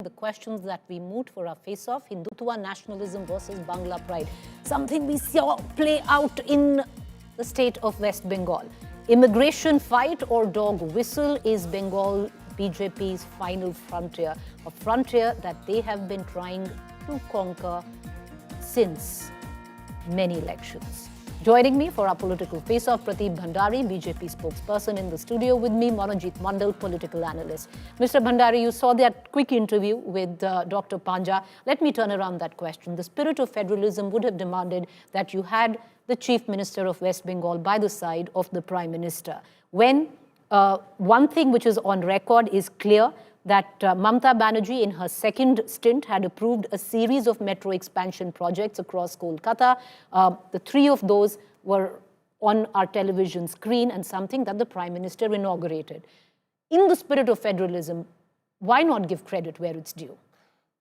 The questions that we moot for our face-off, Hindutva nationalism versus Bangla pride, something we saw play out in the state of West Bengal. Immigration fight or dog whistle is Bengal BJP's final frontier, a frontier that they have been trying to conquer since many elections. Joining me for our political face-off, Pradeep Bhandari, BJP spokesperson, in the studio with me, Manojit Mandal, political analyst. Mr. Bhandari, you saw that quick interview with Dr. Panja. Let me turn around that question. The spirit of federalism would have demanded that you had the Chief Minister of West Bengal by the side of the Prime Minister. When one thing which is on record is clear, that Mamata Banerjee in her second stint had approved a series of metro expansion projects across Kolkata. The three of those were on our television screen and something that the Prime Minister inaugurated. In the spirit of federalism, why not give credit where it's due?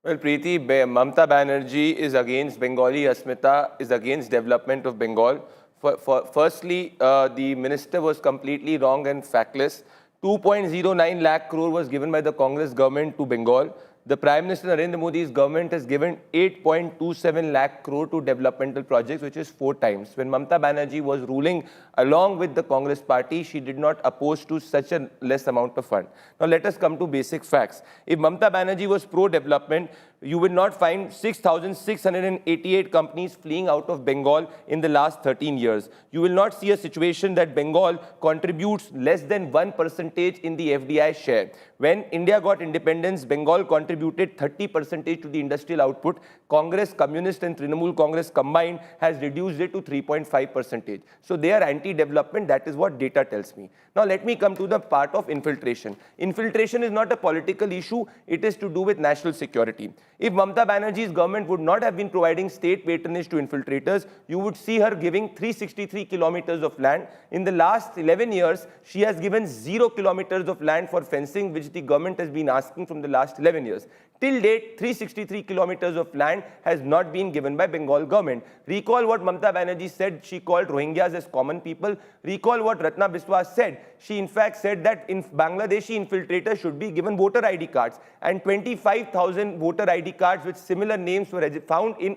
Well, Preeti, Mamata Banerjee is against Bengali Asmita, is against development of Bengal. Firstly, the minister was completely wrong and factless. 2.09 lakh crore was given by the Congress government to Bengal. The Prime Minister Narendra Modi's government has given 8.27 lakh crore to developmental projects, which is 4 times. When Mamata Banerjee was ruling along with the Congress party, she did not oppose to such a less amount of fund. Now let us come to basic facts. If Mamata Banerjee was pro-development, you will not find 6,688 companies fleeing out of Bengal in the last 13 years. You will not see a situation that Bengal contributes less than 1% in the FDI share. When India got independence, Bengal contributed 30% to the industrial output. Congress, Communist and Trinamool Congress combined has reduced it to 3.5%. So they are anti-development. That is what data tells me. Now let me come to the part of infiltration. Infiltration is not a political issue. It is to do with national security. If Mamata Banerjee's government would not have been providing state patronage to infiltrators, you would see her giving 363 kilometers of land. In the last 11 years, she has given 0 kilometers of land for fencing, which the government has been asking from the last 11 years. Till date, 363 kilometers of land has not been given by Bengal government. Recall what Mamata Banerjee said. She called Rohingyas as common people. Recall what Ratna Biswas said. She in fact said that in Bangladeshi infiltrators should be given voter ID cards. And 25,000 voter ID cards with similar names were found in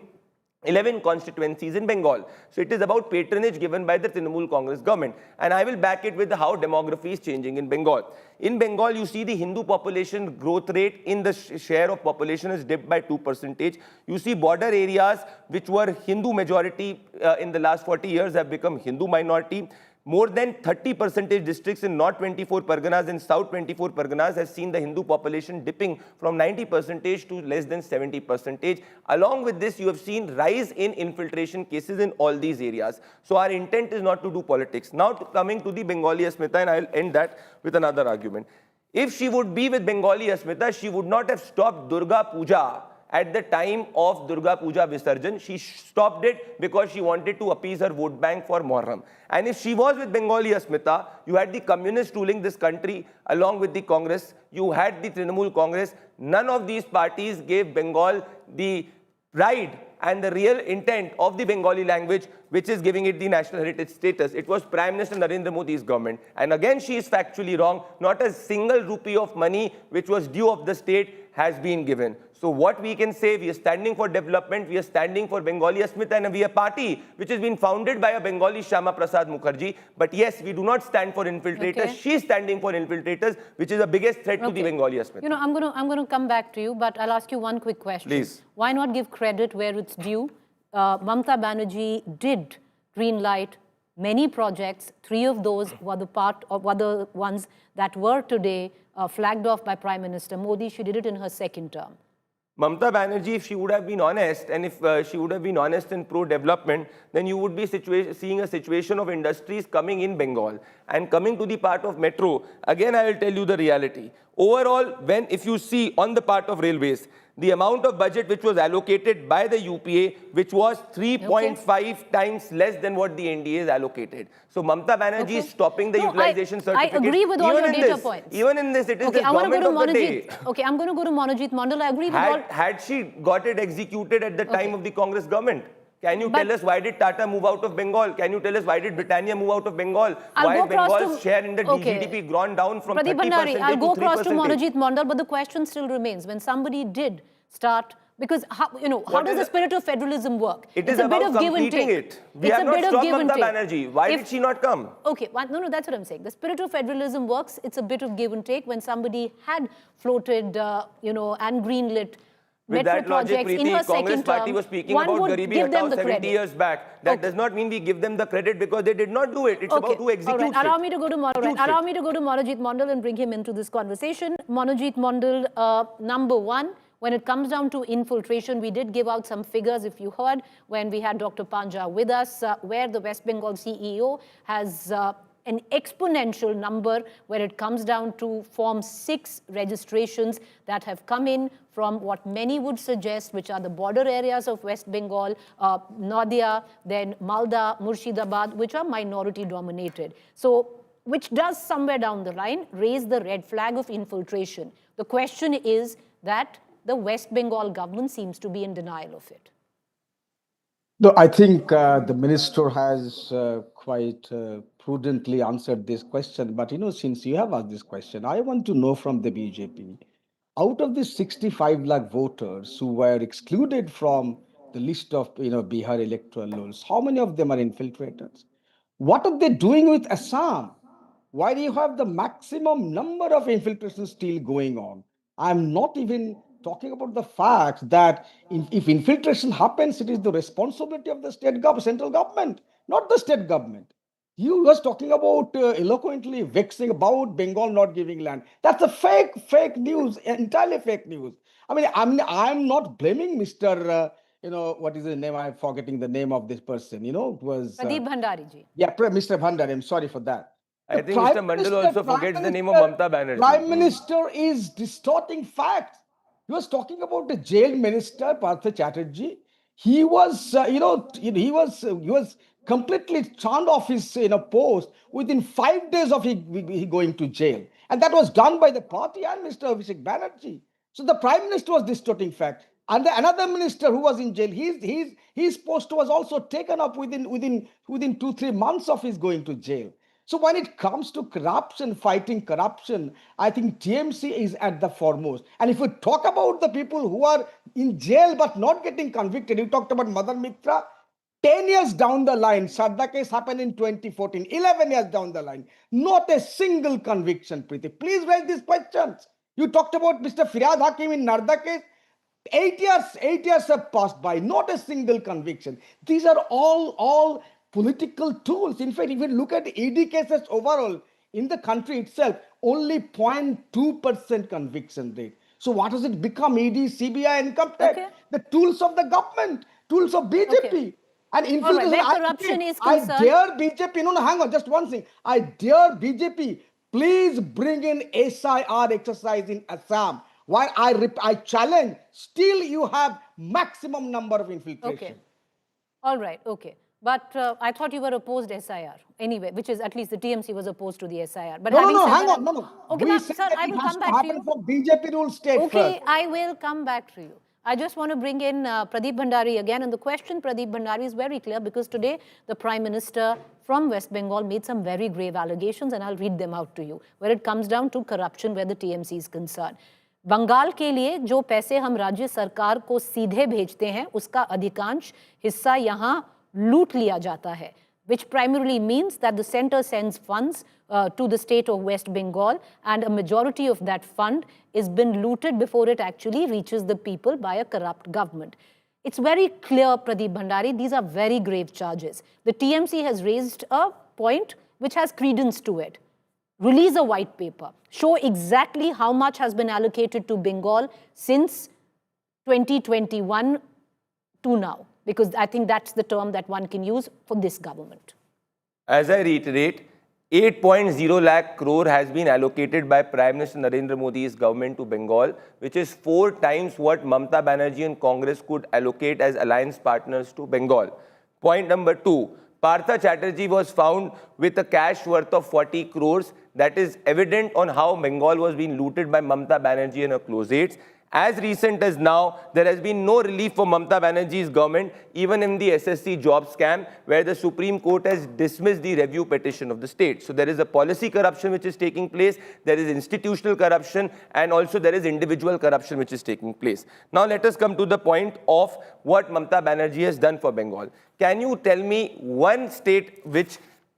11 constituencies in Bengal. So it is about patronage given by the Trinamool Congress government. And I will back it with how demography is changing in Bengal. In Bengal, you see the Hindu population growth rate in the share of population has dipped by 2%. You see border areas which were Hindu majority in the last 40 years have become Hindu minority. More than 30% districts in North 24 Parganas and South 24 Parganas has seen the Hindu population dipping from 90% to less than 70%. Along with this, you have seen rise in infiltration cases in all these areas. So our intent is not to do politics. Now coming to the Bengali Asmita, and I'll end that with another argument. If she would be with Bengali Asmita, she would not have stopped Durga Puja at the time of Durga Puja Visarjan. She stopped it because she wanted to appease her vote bank for Muharram. And if she was with Bengali Asmita, you had the communists ruling this country along with the Congress. You had the Trinamool Congress. None of these parties gave Bengal the pride and the real intent of the Bengali language, which is giving it the national heritage status. It was Prime Minister Narendra Modi's government. And again, she is factually wrong. Not a single rupee of money which was due of the state has been given. So what we can say, we are standing for development, we are standing for Bengali Asmita, and we are a party which has been founded by a Bengali Shyama Prasad Mukherjee. But yes, we do not stand for infiltrators. Okay. She is standing for infiltrators, which is the biggest threat to the Bengali Asmita. You know, I'm going to come back to you, but I'll ask you one quick question. Please. Why not give credit where it's due? Mamata Banerjee did greenlight many projects. 3 of those were the ones that were today flagged off by Prime Minister Modi. She did it in her second term. Mamata Banerjee, if she would have been honest, and if she would have been honest in pro-development, then you would be seeing a situation of industries coming in Bengal. And coming to the part of metro, again I will tell you the reality. Overall, if you see on the part of railways, the amount of budget which was allocated by the UPA, which was 3.5 times less than what the NDA is allocated. So Mamata Banerjee is stopping the utilization certificate. I agree with all your data points. Even in this, it is the government of the day. Okay, I'm going to go to Manojit Mandal. I agree with all. Had she got it executed at the time of the Congress government? Can you tell us why did Tata move out of Bengal? Can you tell us why did Britannia move out of Bengal? I'll Why go is Bengal's to, share in the GDP gone down from Pradeep 30% Bhandari, I'll go to across to 3%? Monojit Mondal, but the question still remains. When somebody did start, because how, how does the spirit of federalism work? It is about completing it. We have not stopped Mamata Banerjee. Why did she not come? Okay, no, that's what I'm saying. The spirit of federalism works. It's a bit of give and take. When somebody had floated, and greenlit with metro that logic, projects in Preeti, her Congress second party term, was speaking one about would Garibi give them Hatao the 70 credit. years back. That does not mean we give them the credit because they did not do it. It's about who executes all right. Allow it. me to go to Monojit Mondal and bring him into this conversation. Monojit Mondal, number one, when it comes down to infiltration, we did give out some figures, if you heard, when we had Dr. Panja with us, where the West Bengal CEO has an exponential number where it comes down to Form 6 registrations that have come in from what many would suggest, which are the border areas of West Bengal, Nadia, then Malda, Murshidabad, which are minority dominated. So, which does somewhere down the line raise the red flag of infiltration. The question is that the West Bengal government seems to be in denial of it. No, I think the minister has quite prudently answered this question. But, since you have asked this question, I want to know from the BJP, out of the 65 lakh voters who were excluded from the list of, Bihar electoral rolls, how many of them are infiltrators? What are they doing with Assam? Why do you have the maximum number of infiltrations still going on? I'm not even talking about the fact that if infiltration happens, it is the responsibility of the central government, not the state government. You was talking about eloquently vexing about Bengal not giving land. That's a fake news, entirely fake news. I mean, I'm not blaming Mr. What is his name? I'm forgetting the name of this person. It was Pradeep Bhandari ji. Yeah, Mr. Bhandari. I'm sorry for that. I think Mr. Mandal also forgets the name of Mamata Banerjee. Prime Minister is distorting facts. He was talking about the jail minister, Partha Chatterjee. He was, he was completely turned off his, post within 5 days of he going to jail, and that was done by the party and Mr. Abhishek Banerjee. So the Prime Minister was distorting facts. And another minister who was in jail, his post was also taken up within 2-3 months of his going to jail. So when it comes to corruption, fighting corruption, I think TMC is at the foremost. And if we talk about the people who are in jail but not getting convicted, you talked about Madan Mitra, 10 years down the line, Shraddha case happened in 2014, 11 years down the line, not a single conviction, Preeti. Please raise these questions. You talked about Mr. Firyad Hakim in Narda case. 8 years have passed by, not a single conviction. These are all political tools. In fact, if you look at ED cases overall in the country itself, only 0.2% conviction rate. So what has it become? ED, CBI, income tax, the tools of the government, tools of BJP. Okay. And infiltration. Where corruption is concerned. I dare BJP, no, hang on, just one thing. I dare BJP, please bring in SIR exercise in Assam. Why I challenge, still you have maximum number of infiltration. Okay. All right, okay. But I thought you were opposed SIR anyway, which is at least the TMC was opposed to the SIR. But no, hang on, no. Okay, sir, I will come back to you. For BJP rule state okay, first. I will come back to you. I just want to bring in Pradeep Bhandari again. And the question, Pradeep Bhandari, is very clear because today the Prime Minister from West Bengal made some very grave allegations, and I'll read them out to you, where it comes down to corruption where the TMC is concerned. Bengal के लिए जो पैसे हम राज्य सरकार को सीधे भेजते हैं उसका अधिकांश हिस्सा यहाँ लूट लिया जाता है, which primarily means that the center sends funds to the state of West Bengal, and a majority of that fund is been looted before it actually reaches the people by a corrupt government. It's very clear, Pradeep Bhandari, these are very grave charges. The TMC has raised a point which has credence to it. Release a white paper. Show exactly how much has been allocated to Bengal since 2021 to now. Because I think that's the term that one can use for this government. As I reiterate, 8.0 lakh crore has been allocated by Prime Minister Narendra Modi's government to Bengal, which is 4 times what Mamata Banerjee and Congress could allocate as alliance partners to Bengal. Point number 2, Partha Chatterjee was found with a cash worth of 40 crores. That is evident on how Bengal was being looted by Mamata Banerjee and her closettes. As recent as now, there has been no relief for Mamata Banerjee's government, even in the SSC job scam, where the Supreme Court has dismissed the review petition of the state. So there is a policy corruption which is taking place, there is institutional corruption, and also there is individual corruption which is taking place. Now let us come to the point of what Mamata Banerjee has done for Bengal. Can you tell me one state which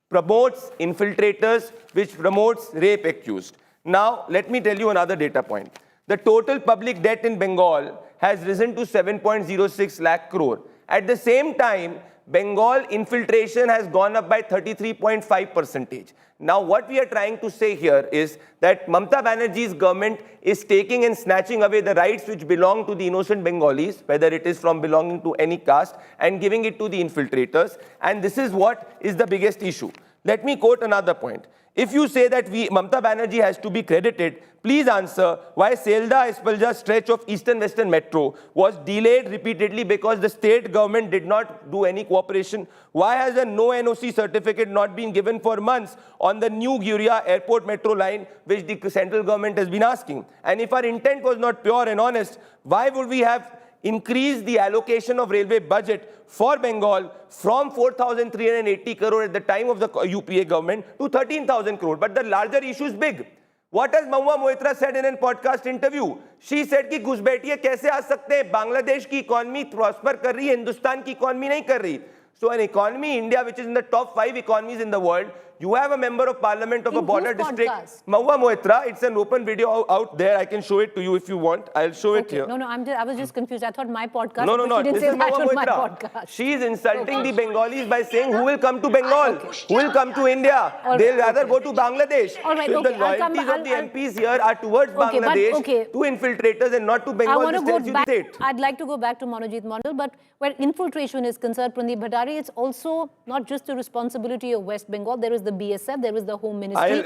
promotes infiltrators, which promotes rape accused? Now, let me tell you another data point. The total public debt in Bengal has risen to 7.06 lakh crore. At the same time, Bengal infiltration has gone up by 33.5%. Now, what we are trying to say here is that Mamata Banerjee's government is taking and snatching away the rights which belong to the innocent Bengalis, whether it is from belonging to any caste, and giving it to the infiltrators. And this is what is the biggest issue. Let me quote another point. If you say that Mamata Banerjee has to be credited, please answer why Selda-Espalja stretch of Eastern-Western Metro was delayed repeatedly because the state government did not do any cooperation. Why has a no NOC certificate not been given for months on the new Guria Airport Metro line, which the central government has been asking? And if our intent was not pure and honest, why would we have increased the allocation of railway budget for Bengal from 4,380 crore at the time of the UPA government to 13,000 crore? But the larger issue is big. What has Mahua Moitra said in a podcast interview? She said कि घुसपैठिए कैसे आ सकते हैं? बांग्लादेश की economy prosper कर रही है, हिंदुस्तान की economy नहीं कर रही. So an economy, India, which is in the top 5 economies in the world, you have a member of parliament of a border district. Mahua Moitra, it's an open video out there. I can show it to you if you want. I'll show it here. No, I was just confused. I thought my podcast. No. This is Mahua Moitra. She is insulting the Bengalis by saying who will come to Bengal, who will come to India. They'll rather go to Bangladesh. All right, so the loyalties of the MPs here are towards Bangladesh, to infiltrators and not to Bengal. I want to go back. I'd like to go back to Manojit Mondal, but where infiltration is concerned, Pradeep Bhattacharya, it's also not just the responsibility of West Bengal. There is the BSF, there is the Home Ministry.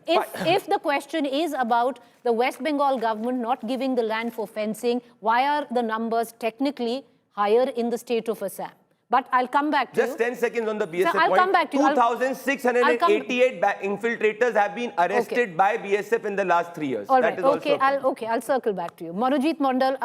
If the question is about the West Bengal government not giving the land for fencing, why are the numbers technically higher in the state of Assam? But I'll come back to Just 10 seconds on the BSF I'll point. come back to you. 2,688 infiltrators have been arrested by BSF in the last 3 years. All right, I'll circle back to you. Manojit Mondal,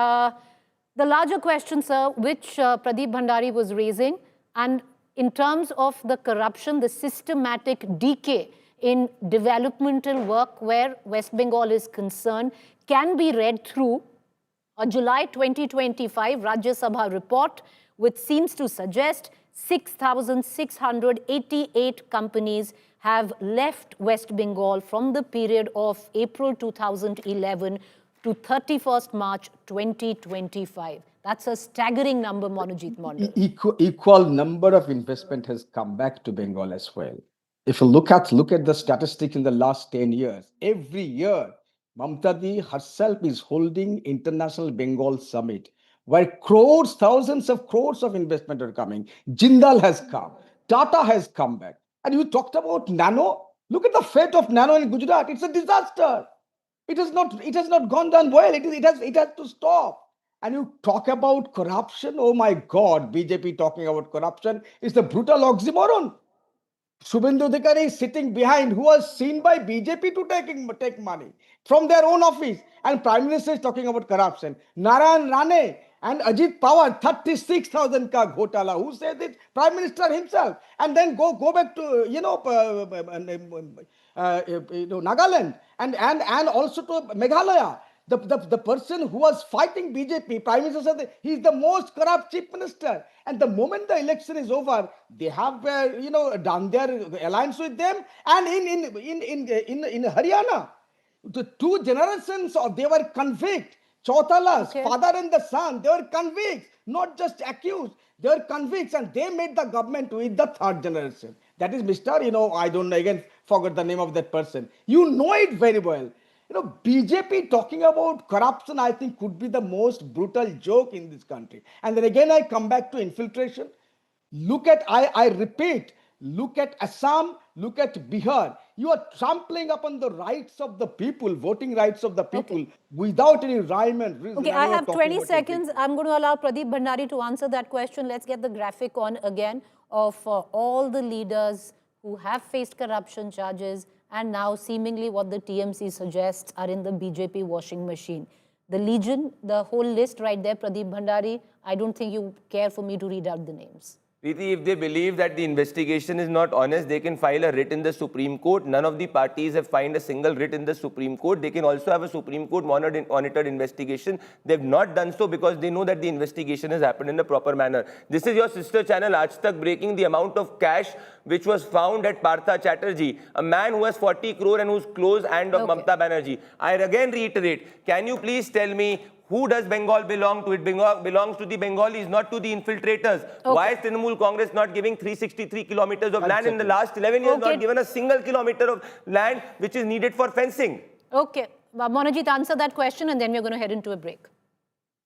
the larger question, sir, which Pradeep Bhandari was raising, and in terms of the corruption, the systematic decay in developmental work where West Bengal is concerned, can be read through a July 2025 Rajya Sabha report, which seems to suggest 6,688 companies have left West Bengal from the period of April 2011 to 31st March 2025. That's a staggering number, Manojit Mondal. Equal number of investment has come back to Bengal as well. If you look at the statistics in the last 10 years, every year, Mamata herself is holding International Bengal Summit, where crores, thousands of crores of investment are coming. Jindal has come, Tata has come back. And you talked about Nano. Look at the fate of Nano in Gujarat. It's a disaster. It has not gone down well. It has to stop. And you talk about corruption. Oh my God, BJP talking about corruption is the brutal oxymoron. Shubhendu Adhikari is sitting behind, who was seen by BJP to take money from their own office. And Prime Minister is talking about corruption. Narayan Rane and Ajit Pawar, 36,000 ka ghotala. Who said it? Prime Minister himself. And then go back to, Nagaland and also to Meghalaya. The person who was fighting BJP, Prime Minister said he's the most corrupt chief minister. And the moment the election is over, they have done their alliance with them. And in Haryana, the 2 generations they were convicted. Chautalas, father and the son, they were convicts, not just accused. They were convicts, and they made the government with the 3rd generation. That is Mr. I don't know, again, forgot the name of that person. You know it very well. BJP talking about corruption, I think, could be the most brutal joke in this country. And then again, I come back to infiltration. Look at, I repeat, look at Assam, look at Bihar. You are trampling upon the rights of the people, voting rights of the people, without any rhyme and reason. Okay, I have 20 seconds. I'm going to allow Pradeep Bhandari to answer that question. Let's get the graphic on again of all the leaders who have faced corruption charges and now seemingly what the TMC suggests are in the BJP washing machine. the Legion, the whole list right there, Pradeep Bhandari. I don't think you care for me to read out the names. Preeti, if they believe that the investigation is not honest, they can file a writ in the Supreme Court. None of the parties have filed a single writ in the Supreme Court. They can also have a Supreme Court monitored investigation. They've not done so because they know that the investigation has happened in the proper manner. This is your sister channel, Aaj Tak, breaking the amount of cash which was found at Partha Chatterjee, a man who has 40 crore and who's close hand of Mamata Banerjee. I again reiterate, can you please tell me who does Bengal belong to? It belongs to the Bengalis, not to the infiltrators. Okay. Why is Trinamool Congress not giving 363 kilometers of land in the last 11 years, not given a single kilometer of land which is needed for fencing? Okay. Monajit, answer that question and then we're going to head into a break.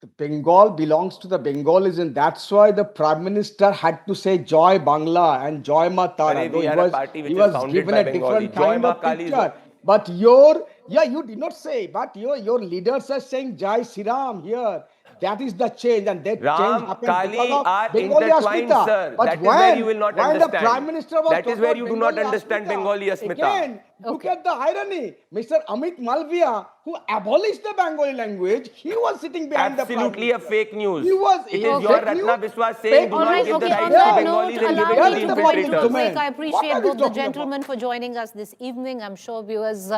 The Bengal belongs to the Bengalis, and that's why the Prime Minister had to say Joy Bangla and Joy Ma Tara. We had a party which He is was founded given by a Bengali. different Joy kind Ma of Kali is picture. But you did not say, but your leaders are saying Jai Siram here. That is the change, and that change Ram, happened Kali because of are Bengali intertwined, Asmita. sir. But That is where you will not when understand. the Prime Minister was That is talking where about you do not Bengali understand Asmita, Bengali Asmita. Again, look at the irony. Mr. Amit Malviya, who abolished the Bengali language, he was sitting behind the Prime Absolutely a Minister. fake news. He was. It he is was your fake Ratna news. Biswas saying do Fake not All right, give the okay, rights on to that Bengalis note, and give it allow to me the to go into a infiltrators. break. I What appreciate are we both the talking gentlemen about? for joining us this evening. I'm sure viewers,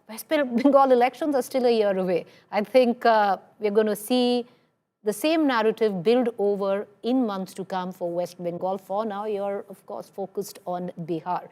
West Bengal elections are still a year away. I think we're going to see the same narrative build over in months to come for West Bengal. For now, you're, of course, focused on Bihar.